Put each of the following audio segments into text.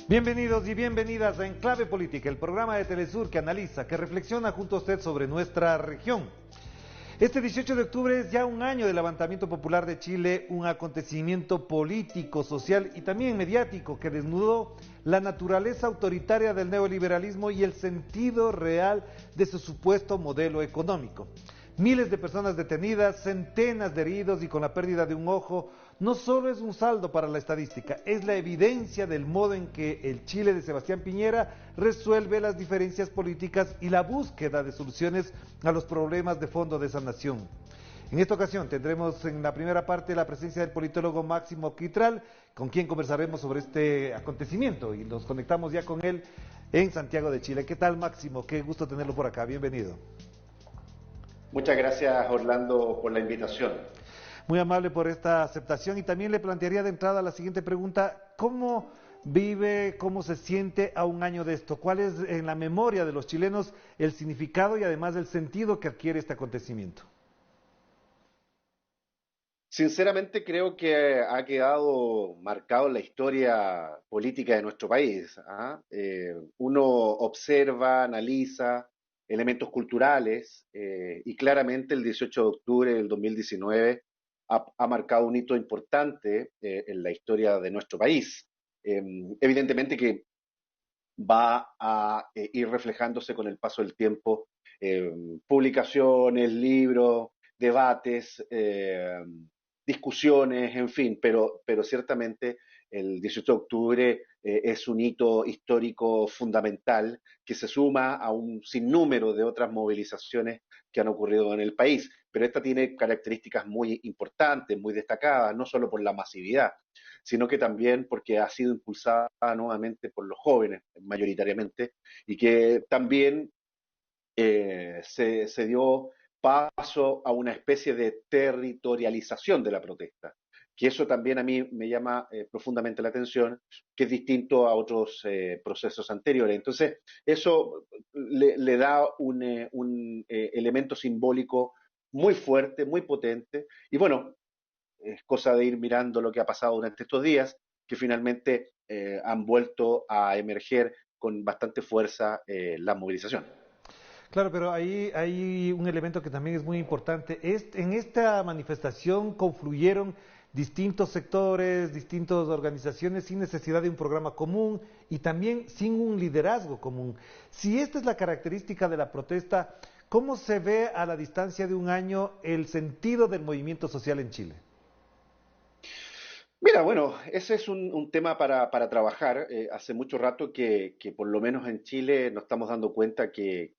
Bienvenidos y bienvenidas a Enclave Política, el programa de Telesur que analiza, que reflexiona junto a usted sobre nuestra región. Este 18 de octubre es ya un año del levantamiento popular de Chile, un acontecimiento político, social y también mediático que desnudó la naturaleza autoritaria del neoliberalismo y el sentido real de su supuesto modelo económico. Miles de personas detenidas, centenas de heridos y con la pérdida de un ojo, no solo es un saldo para la estadística, es la evidencia del modo en que el Chile de Sebastián Piñera resuelve las diferencias políticas y la búsqueda de soluciones a los problemas de fondo de esa nación. En esta ocasión tendremos en la primera parte la presencia del politólogo Máximo Quitral, con quien conversaremos sobre este acontecimiento y nos conectamos ya con él en Santiago de Chile. ¿Qué tal, Máximo? Qué gusto tenerlo por acá, bienvenido. Muchas gracias, Orlando, por la invitación. Muy amable por esta aceptación y también le plantearía de entrada la siguiente pregunta: ¿cómo vive, cómo se siente a un año de esto? ¿Cuál es en la memoria de los chilenos el significado y además el sentido que adquiere este acontecimiento? Sinceramente creo que ha quedado marcado en la historia política de nuestro país. ¿Ah? Uno observa, analiza elementos culturales y claramente el 18 de octubre del 2019 ha marcado un hito importante en la historia de nuestro país. Evidentemente que va a ir reflejándose con el paso del tiempo, eh, publicaciones, libros, debates, discusiones, en fin, pero ciertamente el 18 de octubre es un hito histórico fundamental que se suma a un sinnúmero de otras movilizaciones que han ocurrido en el país, pero esta tiene características muy importantes, muy destacadas, no solo por la masividad, sino que también porque ha sido impulsada nuevamente por los jóvenes, mayoritariamente, y que también se dio paso a una especie de territorialización de la protesta, que eso también a mí me llama profundamente la atención, que es distinto a otros procesos anteriores. Entonces, eso le da un elemento simbólico muy fuerte, muy potente, y bueno, es cosa de ir mirando lo que ha pasado durante estos días, que finalmente han vuelto a emerger con bastante fuerza la movilización. Claro, pero ahí hay un elemento que también es muy importante. En esta manifestación confluyeron distintos sectores, distintas organizaciones sin necesidad de un programa común y también sin un liderazgo común. Si esta es la característica de la protesta, ¿cómo se ve a la distancia de un año el sentido del movimiento social en Chile? Mira, bueno, ese es un tema para trabajar. Hace mucho rato que por lo menos en Chile nos estamos dando cuenta que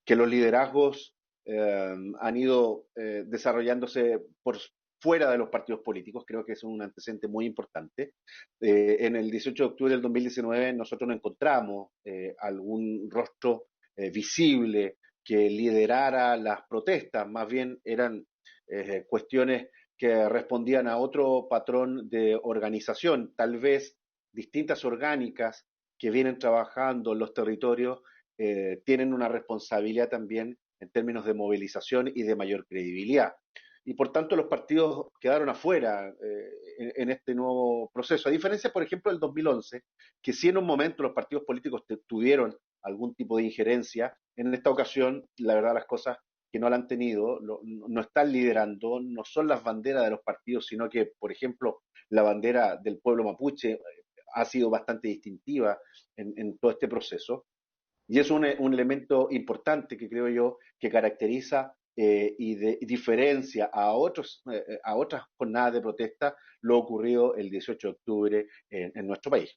los liderazgos han ido desarrollándose por fuera de los partidos políticos. Creo que es un antecedente muy importante. En el 18 de octubre del 2019 nosotros no encontramos algún rostro visible que liderara las protestas, más bien eran cuestiones que respondían a otro patrón de organización, tal vez distintas orgánicas que vienen trabajando en los territorios tienen una responsabilidad también en términos de movilización y de mayor credibilidad. Y por tanto los partidos quedaron afuera en este nuevo proceso, a diferencia, por ejemplo, del 2011, que sí en un momento los partidos políticos tuvieron algún tipo de injerencia, en esta ocasión, la verdad, las cosas que no la han tenido, no están liderando, no son las banderas de los partidos, sino que, por ejemplo, la bandera del pueblo mapuche ha sido bastante distintiva en todo este proceso. Y es un elemento importante que creo yo que caracteriza y diferencia a otras jornadas de protesta lo ocurrido el 18 de octubre en nuestro país.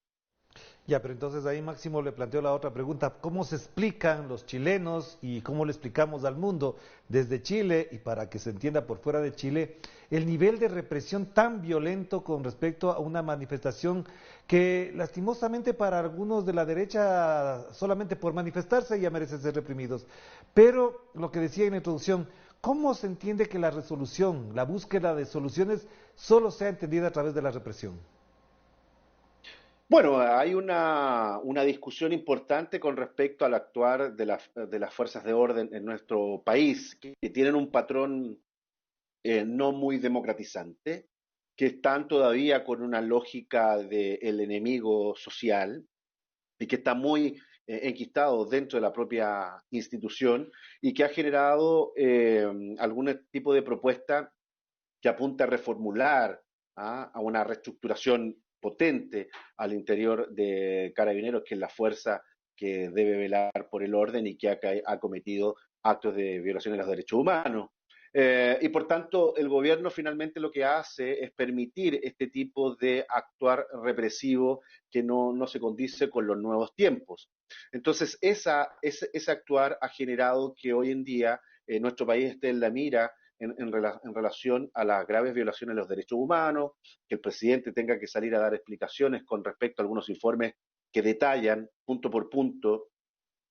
Ya, pero entonces ahí Máximo le planteó la otra pregunta: ¿cómo se explican los chilenos y cómo le explicamos al mundo desde Chile y para que se entienda por fuera de Chile el nivel de represión tan violento con respecto a una manifestación que lastimosamente para algunos de la derecha solamente por manifestarse ya merecen ser reprimidos? Pero lo que decía en la introducción, ¿cómo se entiende que la resolución, la búsqueda de soluciones solo sea entendida a través de la represión? Bueno, hay una discusión importante con respecto al actuar de las fuerzas de orden en nuestro país, que tienen un patrón no muy democratizante. que están todavía con una lógica del enemigo social y que está muy enquistado dentro de la propia institución y que ha generado algún tipo de propuesta que apunta a reformular a una reestructuración potente al interior de Carabineros, que es la fuerza que debe velar por el orden y que ha cometido actos de violación de los derechos humanos. Y por tanto, el gobierno finalmente lo que hace es permitir este tipo de actuar represivo que no se condice con los nuevos tiempos. Entonces, ese actuar ha generado que hoy en día nuestro país esté en la mira en relación a las graves violaciones de los derechos humanos, que el presidente tenga que salir a dar explicaciones con respecto a algunos informes que detallan punto por punto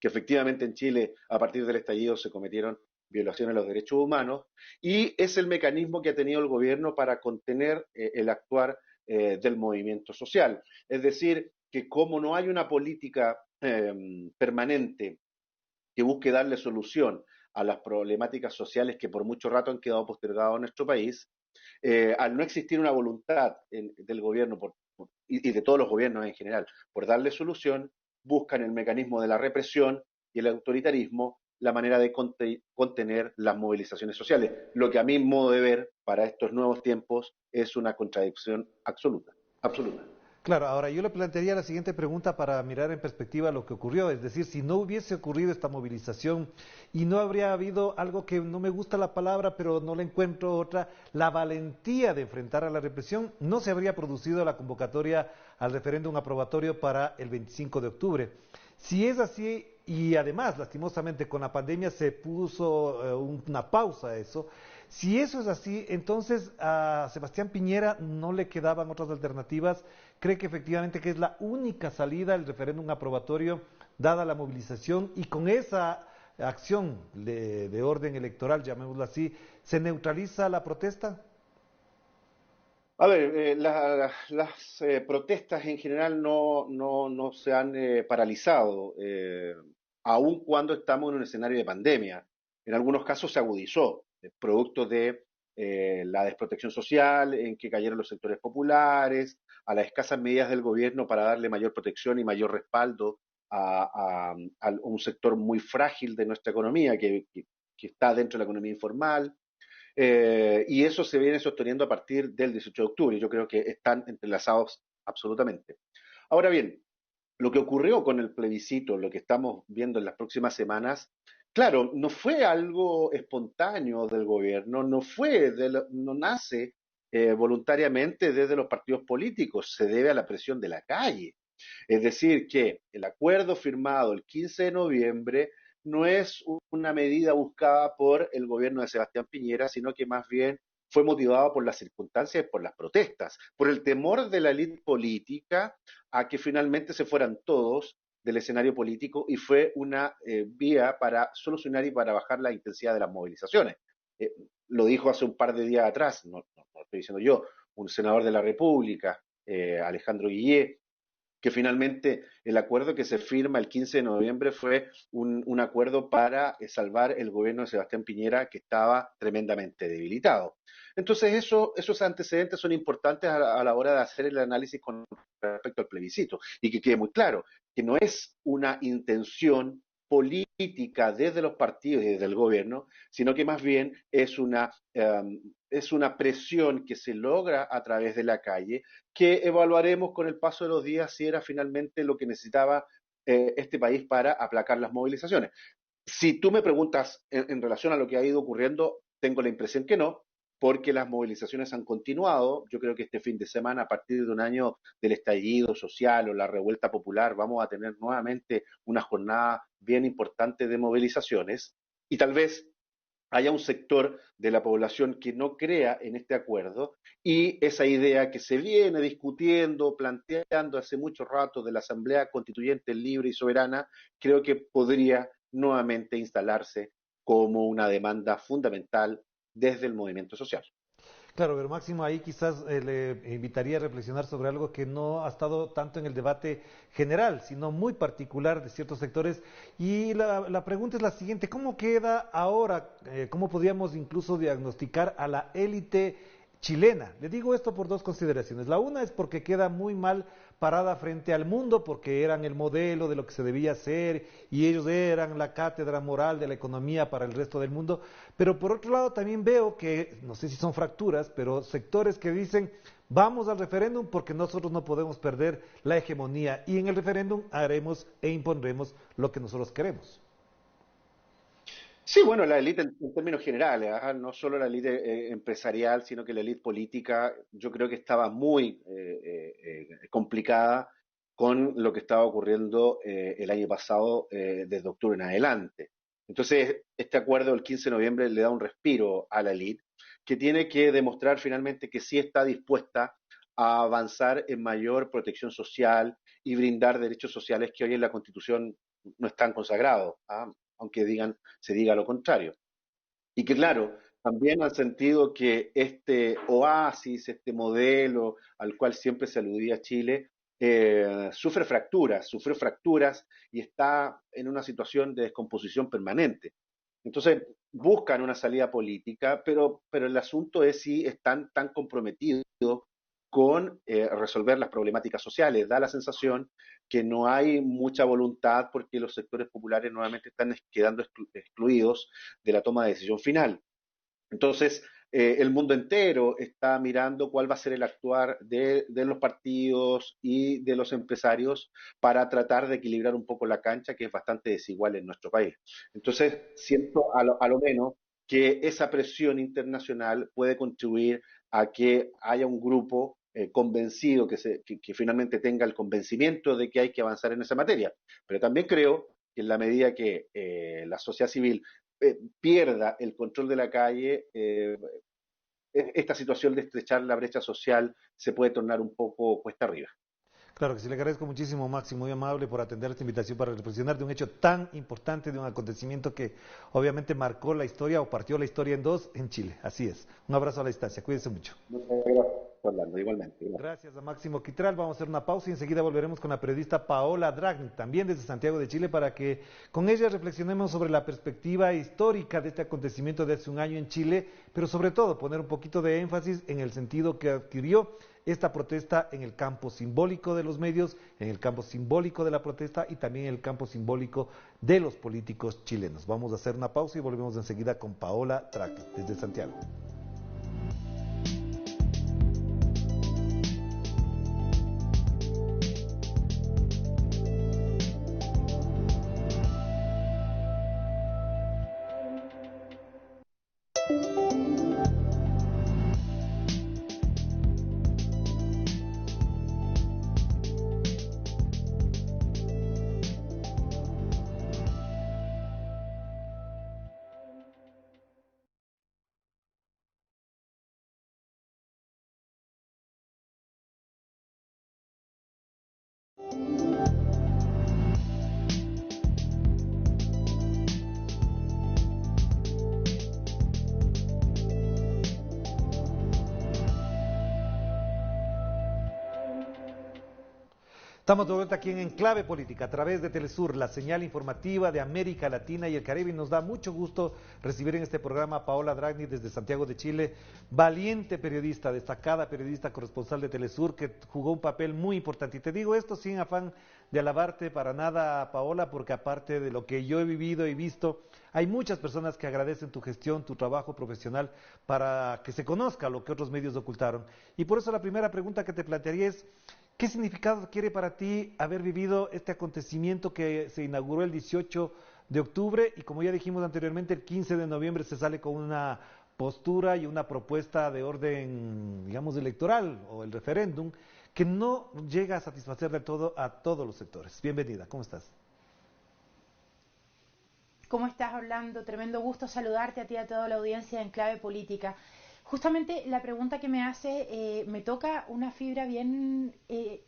que efectivamente en Chile a partir del estallido se cometieron violaciones a los derechos humanos y es el mecanismo que ha tenido el gobierno para contener el actuar del movimiento social. Es decir, que como no hay una política permanente que busque darle solución a las problemáticas sociales que por mucho rato han quedado postergadas en nuestro país, al no existir una voluntad del gobierno y de todos los gobiernos en general por darle solución, buscan el mecanismo de la represión y el autoritarismo la manera de contener las movilizaciones sociales, lo que a mi modo de ver para estos nuevos tiempos es una contradicción absoluta, absoluta. Claro, ahora yo le plantearía la siguiente pregunta para mirar en perspectiva lo que ocurrió, es decir, si no hubiese ocurrido esta movilización y no habría habido algo que no me gusta la palabra, pero no le encuentro otra, la valentía de enfrentar a la represión, no se habría producido la convocatoria al referéndum aprobatorio para el 25 de octubre. Si es así, y además, lastimosamente, con la pandemia se puso una pausa a eso, si eso es así, entonces a Sebastián Piñera no le quedaban otras alternativas. ¿Cree que efectivamente que es la única salida el referéndum aprobatorio, dada la movilización, y con esa acción de orden electoral, llamémoslo así, se neutraliza la protesta? A ver, las protestas en general no se han paralizado, aun cuando estamos en un escenario de pandemia. En algunos casos se agudizó, producto de la desprotección social en que cayeron los sectores populares, a las escasas medidas del gobierno para darle mayor protección y mayor respaldo a un sector muy frágil de nuestra economía, que está dentro de la economía informal. Y eso se viene sosteniendo a partir del 18 de octubre. Yo creo que están entrelazados absolutamente. Ahora bien, lo que ocurrió con el plebiscito, lo que estamos viendo en las próximas semanas, claro, no fue algo espontáneo del gobierno, no nace voluntariamente desde los partidos políticos, se debe a la presión de la calle. Es decir, que el acuerdo firmado el 15 de noviembre no es una medida buscada por el gobierno de Sebastián Piñera, sino que más bien fue motivado por las circunstancias y por las protestas, por el temor de la élite política a que finalmente se fueran todos del escenario político y fue una vía para solucionar y para bajar la intensidad de las movilizaciones. Eh, lo dijo hace un par de días atrás, no estoy diciendo yo, un senador de la República, Alejandro Guillé, que finalmente el acuerdo que se firma el 15 de noviembre fue un acuerdo para salvar el gobierno de Sebastián Piñera, que estaba tremendamente debilitado. Entonces esos antecedentes son importantes a la hora de hacer el análisis con respecto al plebiscito y que quede muy claro que no es una intención política desde los partidos y desde el gobierno, sino que más bien es una presión que se logra a través de la calle, que evaluaremos con el paso de los días si era finalmente lo que necesitaba este país para aplacar las movilizaciones. Si tú me preguntas en relación a lo que ha ido ocurriendo, tengo la impresión que no, porque las movilizaciones han continuado. Yo creo que este fin de semana, a partir de un año del estallido social o la revuelta popular, vamos a tener nuevamente una jornada bien importante de movilizaciones y tal vez haya un sector de la población que no crea en este acuerdo y esa idea que se viene discutiendo, planteando hace mucho rato de la Asamblea Constituyente libre y soberana, creo que podría nuevamente instalarse como una demanda fundamental desde el movimiento social. Claro, pero Máximo, ahí quizás le invitaría a reflexionar sobre algo que no ha estado tanto en el debate general, sino muy particular de ciertos sectores. Y la pregunta es la siguiente: ¿cómo queda ahora? ¿Cómo podríamos incluso diagnosticar a la élite chilena. Le digo esto por dos consideraciones. La una es porque queda muy mal parada frente al mundo, porque eran el modelo de lo que se debía hacer y ellos eran la cátedra moral de la economía para el resto del mundo. Pero por otro lado también veo que, no sé si son fracturas, pero sectores que dicen vamos al referéndum porque nosotros no podemos perder la hegemonía y en el referéndum haremos e impondremos lo que nosotros queremos. Sí, bueno, la élite en términos generales, ajá, no solo la élite empresarial, sino que la élite política, yo creo que estaba muy complicada con lo que estaba ocurriendo el año pasado, desde octubre en adelante. Entonces, este acuerdo del 15 de noviembre le da un respiro a la élite, que tiene que demostrar finalmente que sí está dispuesta a avanzar en mayor protección social y brindar derechos sociales que hoy en la Constitución no están consagrados, ¿ah? Aunque se diga lo contrario. Y que claro, también al sentido que este oasis, este modelo al cual siempre se aludía Chile, sufrió fracturas y está en una situación de descomposición permanente. Entonces, buscan una salida política, pero el asunto es si están tan comprometidos con resolver las problemáticas sociales. Da la sensación que no hay mucha voluntad porque los sectores populares nuevamente están quedando excluidos de la toma de decisión final. Entonces, el mundo entero está mirando cuál va a ser el actuar de los partidos y de los empresarios para tratar de equilibrar un poco la cancha, que es bastante desigual en nuestro país. Entonces, siento a lo menos que esa presión internacional puede contribuir a que haya un grupo convencido, que finalmente tenga el convencimiento de que hay que avanzar en esa materia. Pero también creo que en la medida que la sociedad civil pierda el control de la calle, esta situación de estrechar la brecha social se puede tornar un poco cuesta arriba. Claro que sí, le agradezco muchísimo, Maxi, muy amable por atender esta invitación para reflexionar de un hecho tan importante, de un acontecimiento que obviamente marcó la historia o partió la historia en dos en Chile. Así es. Un abrazo a la distancia, cuídense mucho. Muchas gracias, Orlando, igualmente. Gracias a Máximo Quitral. Vamos a hacer una pausa y enseguida volveremos con la periodista Paola Dragni, también desde Santiago de Chile, para que con ella reflexionemos sobre la perspectiva histórica de este acontecimiento de hace un año en Chile, pero sobre todo poner un poquito de énfasis en el sentido que adquirió esta protesta en el campo simbólico de los medios, en el campo simbólico de la protesta y también en el campo simbólico de los políticos chilenos. Vamos a hacer una pausa y volvemos enseguida con Paola Dragni desde Santiago. Estamos de vuelta aquí en Enclave Política a través de Telesur, la señal informativa de América Latina y el Caribe. Y nos da mucho gusto recibir en este programa a Paola Dragni desde Santiago de Chile, valiente periodista, destacada periodista corresponsal de Telesur, que jugó un papel muy importante. Y te digo esto sin afán de alabarte para nada, Paola, porque aparte de lo que yo he vivido y visto, hay muchas personas que agradecen tu gestión, tu trabajo profesional para que se conozca lo que otros medios ocultaron. Y por eso la primera pregunta que te plantearía es: ¿qué significado quiere para ti haber vivido este acontecimiento que se inauguró el 18 de octubre y, como ya dijimos anteriormente, el 15 de noviembre se sale con una postura y una propuesta de orden, digamos, electoral o el referéndum que no llega a satisfacer del todo a todos los sectores? Bienvenida, ¿cómo estás? ¿Cómo estás, Orlando? Tremendo gusto saludarte a ti y a toda la audiencia de Enclave Política. Justamente la pregunta que me hace me toca una fibra bien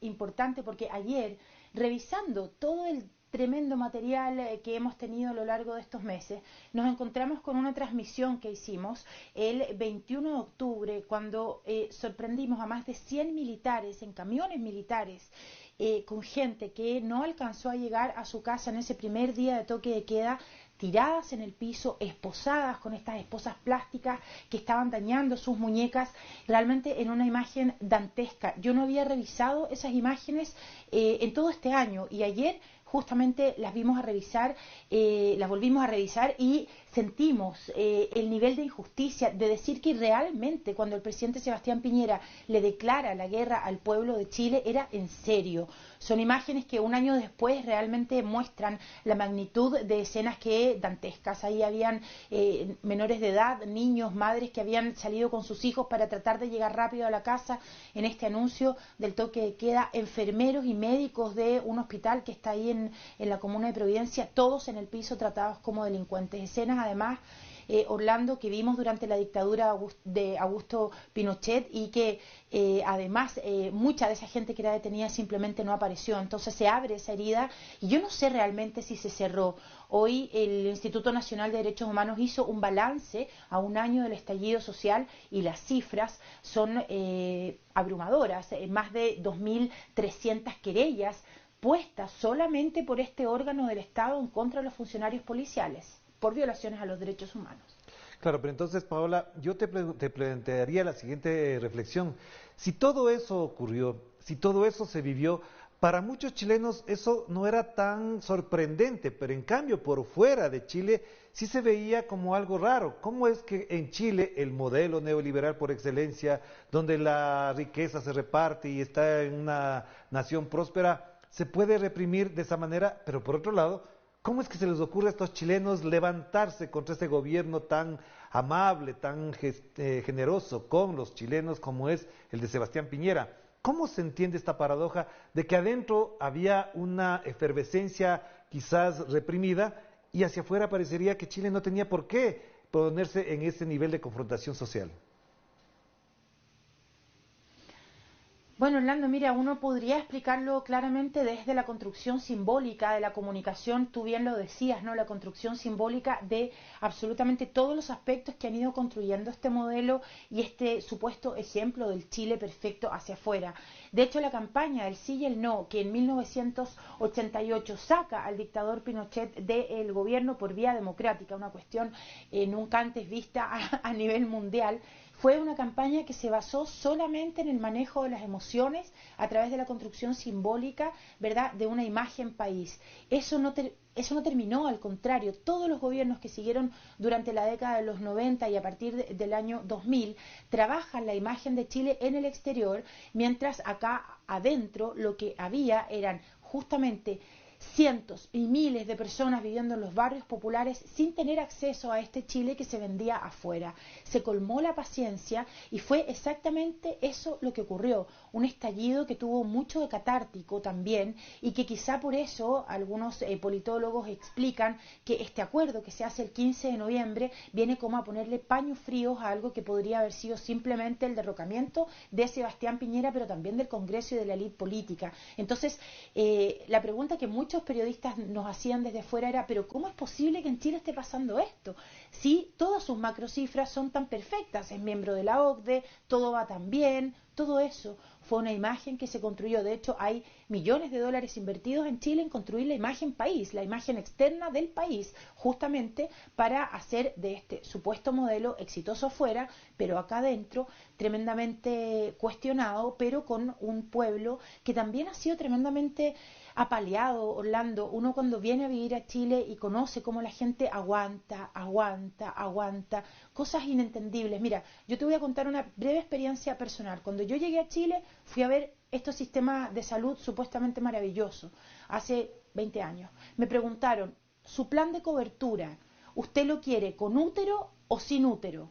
importante, porque ayer, revisando todo el tremendo material que hemos tenido a lo largo de estos meses, nos encontramos con una transmisión que hicimos el 21 de octubre, cuando sorprendimos a más de 100 militares en camiones militares, con gente que no alcanzó a llegar a su casa en ese primer día de toque de queda tiradas en el piso, esposadas con estas esposas plásticas que estaban dañando sus muñecas, realmente en una imagen dantesca. Yo no había revisado esas imágenes en todo este año, y ayer justamente las vimos a revisar, las volvimos a revisar, y sentimos el nivel de injusticia de decir que realmente cuando el presidente Sebastián Piñera le declara la guerra al pueblo de Chile era en serio. Son imágenes que un año después realmente muestran la magnitud de escenas que dantescas. Ahí habían menores de edad, niños, madres que habían salido con sus hijos para tratar de llegar rápido a la casa en este anuncio del toque de queda, enfermeros y médicos de un hospital que está ahí en la comuna de Providencia, todos en el piso tratados como delincuentes. Escenas además, Orlando, que vimos durante la dictadura de Augusto Pinochet, y que además mucha de esa gente que era detenida simplemente no apareció. Entonces se abre esa herida y yo no sé realmente si se cerró. Hoy el Instituto Nacional de Derechos Humanos hizo un balance a un año del estallido social y las cifras son abrumadoras. Más de 2.300 querellas puestas solamente por este órgano del Estado en contra de los funcionarios policiales por violaciones a los derechos humanos. Claro, pero entonces, Paola, yo te plantearía la siguiente reflexión. Si todo eso ocurrió, si todo eso se vivió, para muchos chilenos eso no era tan sorprendente, pero en cambio por fuera de Chile sí se veía como algo raro. ¿Cómo es que en Chile el modelo neoliberal por excelencia, donde la riqueza se reparte y está en una nación próspera, se puede reprimir de esa manera? Pero por otro lado, ¿cómo es que se les ocurre a estos chilenos levantarse contra este gobierno tan amable, tan generoso con los chilenos como es el de Sebastián Piñera? ¿Cómo se entiende esta paradoja de que adentro había una efervescencia quizás reprimida y hacia afuera parecería que Chile no tenía por qué ponerse en ese nivel de confrontación social? Bueno, Orlando, mira, uno podría explicarlo claramente desde la construcción simbólica de la comunicación. Tú bien lo decías, ¿no? La construcción simbólica de absolutamente todos los aspectos que han ido construyendo este modelo y este supuesto ejemplo del Chile perfecto hacia afuera. De hecho, la campaña del sí y el no, que en 1988 saca al dictador Pinochet del gobierno por vía democrática, una cuestión nunca antes vista a nivel mundial, fue una campaña que se basó solamente en el manejo de las emociones a través de la construcción simbólica, ¿verdad?, de una imagen país. Eso no terminó, al contrario, todos los gobiernos que siguieron durante la década de los 90 y a partir del año 2000 trabajan la imagen de Chile en el exterior, mientras acá adentro lo que había eran justamente cientos y miles de personas viviendo en los barrios populares sin tener acceso a este Chile que se vendía afuera. Se colmó la paciencia y fue exactamente eso lo que ocurrió. Un estallido que tuvo mucho de catártico también y que quizá por eso algunos politólogos explican que este acuerdo que se hace el 15 de noviembre viene como a ponerle paños fríos a algo que podría haber sido simplemente el derrocamiento de Sebastián Piñera, pero también del Congreso y de la élite política. Entonces, la pregunta que muchos periodistas nos hacían desde fuera era, pero ¿cómo es posible que en Chile esté pasando esto? Si todas sus macrocifras son tan perfectas, es miembro de la OCDE, todo va tan bien, todo eso fue una imagen que se construyó. De hecho, hay millones de dólares invertidos en Chile en construir la imagen país, la imagen externa del país, justamente para hacer de este supuesto modelo exitoso afuera, pero acá adentro tremendamente cuestionado, pero con un pueblo que también ha sido tremendamente apaleado. Orlando, uno cuando viene a vivir a Chile y conoce cómo la gente aguanta, cosas inentendibles. Mira, yo te voy a contar una breve experiencia personal. Cuando yo llegué a Chile, fui a ver estos sistemas de salud supuestamente maravillosos, hace 20 años. Me preguntaron, su plan de cobertura, ¿usted lo quiere con útero o sin útero?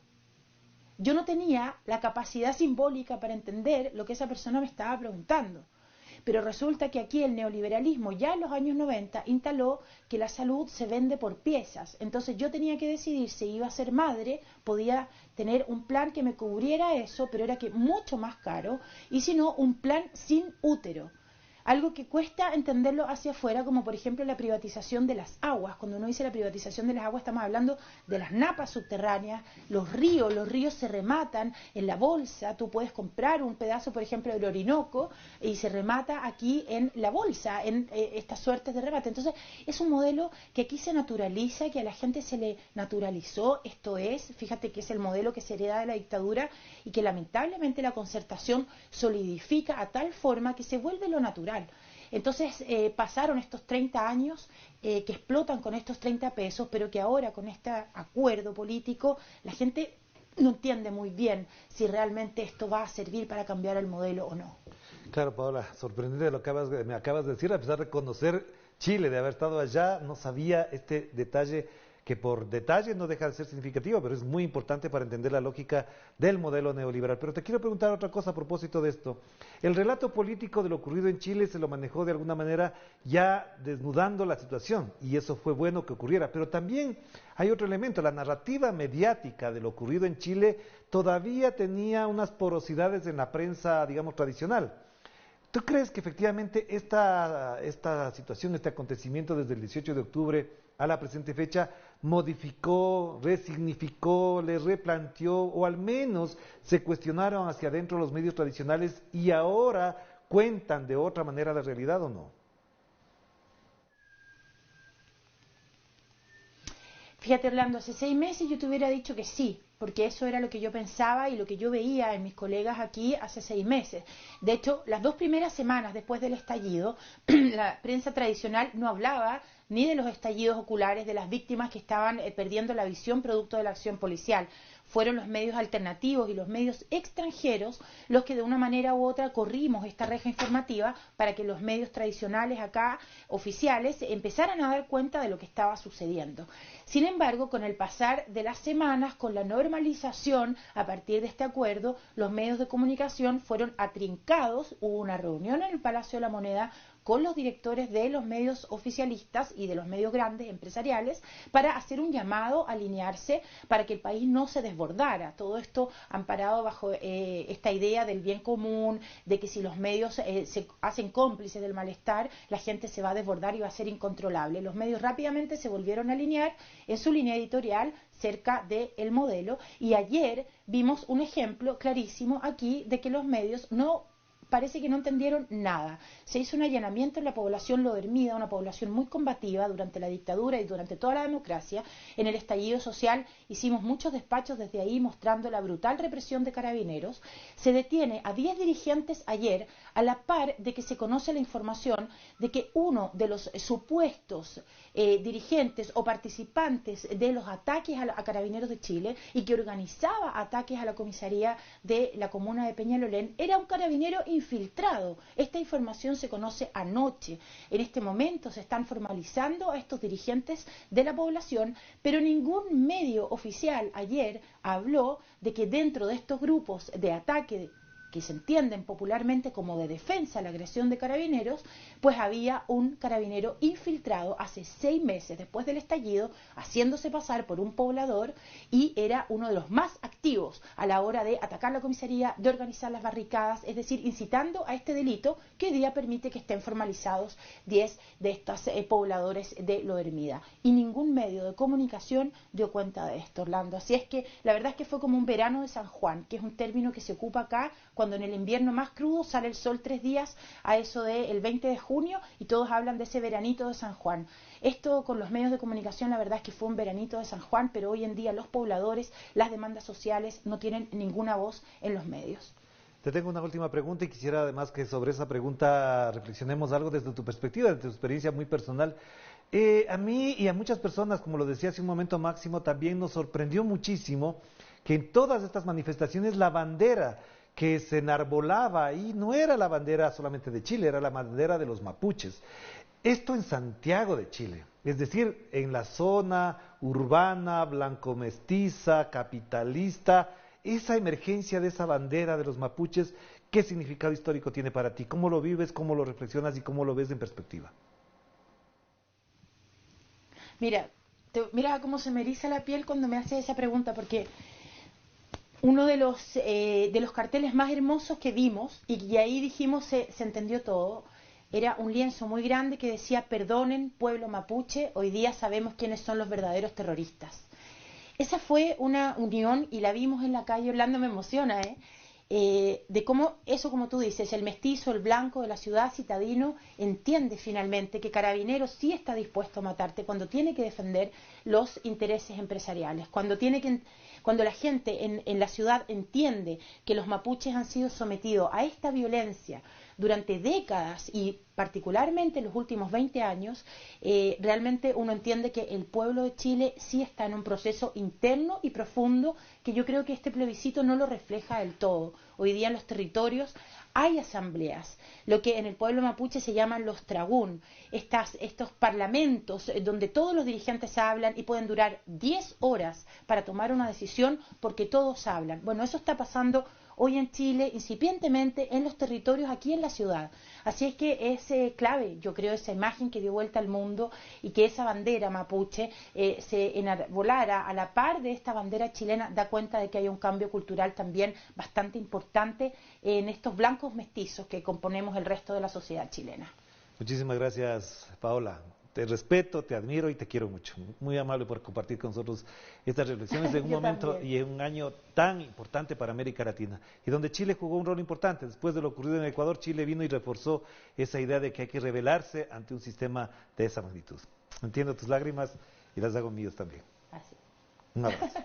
Yo no tenía la capacidad simbólica para entender lo que esa persona me estaba preguntando. Pero resulta que aquí el neoliberalismo ya en los años 90 instaló que la salud se vende por piezas. Entonces yo tenía que decidir si iba a ser madre, podía tener un plan que me cubriera eso, pero era que mucho más caro, y si no, un plan sin útero. algo que cuesta entenderlo hacia afuera, como por ejemplo la privatización de las aguas. Cuando uno dice la privatización de las aguas, estamos hablando de las napas subterráneas, los ríos se rematan en la bolsa, tú puedes comprar un pedazo, por ejemplo, del Orinoco, y se remata aquí en la bolsa, en estas suertes de remate. Entonces, es un modelo que aquí se naturaliza, que a la gente se le naturalizó, esto es, fíjate que es el modelo que se hereda de la dictadura y que lamentablemente la concertación solidifica a tal forma que se vuelve lo natural. Entonces pasaron estos 30 años que explotan con estos 30 pesos, pero que ahora con este acuerdo político la gente no entiende muy bien si realmente esto va a servir para cambiar el modelo o no. Claro, Paola, sorprendente lo que me acabas de decir, a pesar de conocer Chile, de haber estado allá, no sabía este detalle que por detalle no deja de ser significativo, pero es muy importante para entender la lógica del modelo neoliberal. Pero te quiero preguntar otra cosa a propósito de esto. El relato político de lo ocurrido en Chile se lo manejó de alguna manera ya desnudando la situación, y eso fue bueno que ocurriera. Pero también hay otro elemento, la narrativa mediática de lo ocurrido en Chile todavía tenía unas porosidades en la prensa, digamos, tradicional. ¿Tú crees que efectivamente esta situación, este acontecimiento desde el 18 de octubre a la presente fecha modificó, resignificó, le replanteó o al menos se cuestionaron hacia adentro los medios tradicionales y ahora cuentan de otra manera la realidad o no? Fíjate, Orlando, hace 6 meses yo te hubiera dicho que sí, porque eso era lo que yo pensaba y lo que yo veía en mis colegas aquí hace 6 meses. De hecho, las 2 primeras semanas después del estallido, la prensa tradicional no hablaba ni de los estallidos oculares de las víctimas que estaban perdiendo la visión producto de la acción policial. Fueron los medios alternativos y los medios extranjeros los que de una manera u otra corrimos esta reja informativa para que los medios tradicionales acá, oficiales, empezaran a dar cuenta de lo que estaba sucediendo. Sin embargo, con el pasar de las semanas, con la normalización a partir de este acuerdo, los medios de comunicación fueron atrincados. Hubo una reunión en el Palacio de la Moneda con los directores de los medios oficialistas y de los medios grandes empresariales para hacer un llamado a alinearse para que el país no se desbordara. Todo esto amparado bajo esta idea del bien común, de que si los medios se hacen cómplices del malestar, la gente se va a desbordar y va a ser incontrolable. Los medios rápidamente se volvieron a alinear en su línea editorial cerca del modelo, y ayer vimos un ejemplo clarísimo aquí de que los medios parece que no entendieron nada. Se hizo un allanamiento en la población lodermida, una población muy combativa durante la dictadura y durante toda la democracia. En el estallido social hicimos muchos despachos desde ahí mostrando la brutal represión de Carabineros. Se detiene a 10 dirigentes ayer, a la par de que se conoce la información de que uno de los supuestos dirigentes o participantes de los ataques a Carabineros de Chile y que organizaba ataques a la comisaría de la comuna de Peñalolén era un carabinero infiltrado. Esta información se conoce anoche. En este momento se están formalizando a estos dirigentes de la población, pero ningún medio oficial ayer habló de que dentro de estos grupos de ataque que se entienden popularmente como de defensa a la agresión de Carabineros, pues había un carabinero infiltrado hace 6 meses después del estallido, haciéndose pasar por un poblador, y era uno de los más activos a la hora de atacar la comisaría, de organizar las barricadas, es decir, incitando a este delito que hoy día permite que estén formalizados 10 de estos pobladores de Lodermida. Y ningún medio de comunicación dio cuenta de esto, Orlando. Así es que la verdad es que fue como un verano de San Juan, que es un término que se ocupa acá cuando en el invierno más crudo sale el sol 3 días a eso del 20 de junio y todos hablan de ese veranito de San Juan. Esto con los medios de comunicación la verdad es que fue un veranito de San Juan, pero hoy en día los pobladores, las demandas sociales no tienen ninguna voz en los medios. Te tengo una última pregunta y quisiera además que sobre esa pregunta reflexionemos algo desde tu perspectiva, desde tu experiencia muy personal. A mí y a muchas personas, como lo decía hace un momento Máximo, también nos sorprendió muchísimo que en todas estas manifestaciones la bandera que se enarbolaba ahí no era la bandera solamente de Chile, era la bandera de los mapuches. Esto en Santiago de Chile, es decir, en la zona urbana, blanco-mestiza, capitalista, esa emergencia de esa bandera de los mapuches, ¿qué significado histórico tiene para ti? ¿Cómo lo vives, cómo lo reflexionas y cómo lo ves en perspectiva? Mira cómo se me eriza la piel cuando me haces esa pregunta, porque uno de los carteles más hermosos que vimos, y ahí dijimos se entendió todo, era un lienzo muy grande que decía: perdonen, pueblo mapuche, hoy día sabemos quiénes son los verdaderos terroristas. Esa fue una unión, y la vimos en la calle. Orlando, me emociona, de cómo eso, como tú dices, el mestizo, el blanco de la ciudad citadino, entiende finalmente que Carabineros sí está dispuesto a matarte cuando tiene que defender los intereses empresariales, cuando la gente en la ciudad entiende que los mapuches han sido sometidos a esta violencia durante décadas y particularmente en los últimos 20 años, realmente uno entiende que el pueblo de Chile sí está en un proceso interno y profundo que yo creo que este plebiscito no lo refleja del todo. Hoy día en los territorios hay asambleas, lo que en el pueblo mapuche se llaman los tragún, estos parlamentos donde todos los dirigentes hablan y pueden durar 10 horas para tomar una decisión porque todos hablan. Bueno, eso está pasando hoy en Chile, incipientemente en los territorios, aquí en la ciudad. Así es que es clave, yo creo, esa imagen que dio vuelta al mundo y que esa bandera mapuche se enarbolara a la par de esta bandera chilena, da cuenta de que hay un cambio cultural también bastante importante en estos blancos mestizos que componemos el resto de la sociedad chilena. Muchísimas gracias, Paola. Te respeto, te admiro y te quiero mucho. Muy amable por compartir con nosotros estas reflexiones en un momento también. y en un año tan importante para América Latina, y donde Chile jugó un rol importante. Después de lo ocurrido en Ecuador, Chile vino y reforzó esa idea de que hay que rebelarse ante un sistema de esa magnitud. Entiendo tus lágrimas y las hago mías también. Así. Un abrazo.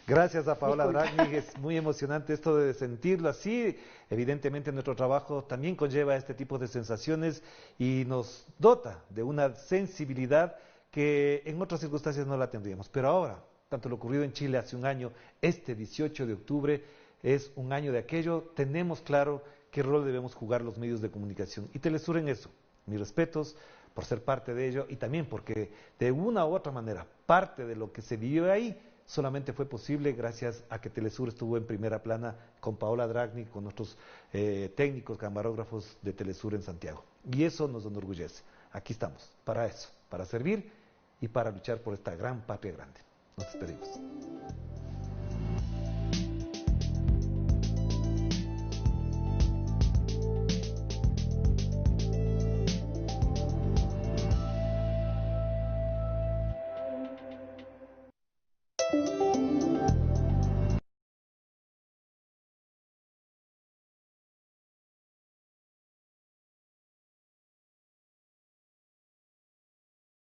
Gracias a Paola Dragni, es muy emocionante esto de sentirlo así. Evidentemente nuestro trabajo también conlleva este tipo de sensaciones y nos dota de una sensibilidad que en otras circunstancias no la tendríamos. Pero ahora, tanto lo ocurrido en Chile hace un año, este 18 de octubre es un año de aquello, tenemos claro qué rol debemos jugar los medios de comunicación. Y Telesur en eso, mis respetos por ser parte de ello y también porque de una u otra manera parte de lo que se vivió ahí solamente fue posible gracias a que Telesur estuvo en primera plana con Paola Dragni, con nuestros técnicos, camarógrafos de Telesur en Santiago. Y eso nos enorgullece. Aquí estamos, para eso, para servir y para luchar por esta gran patria grande. Nos despedimos.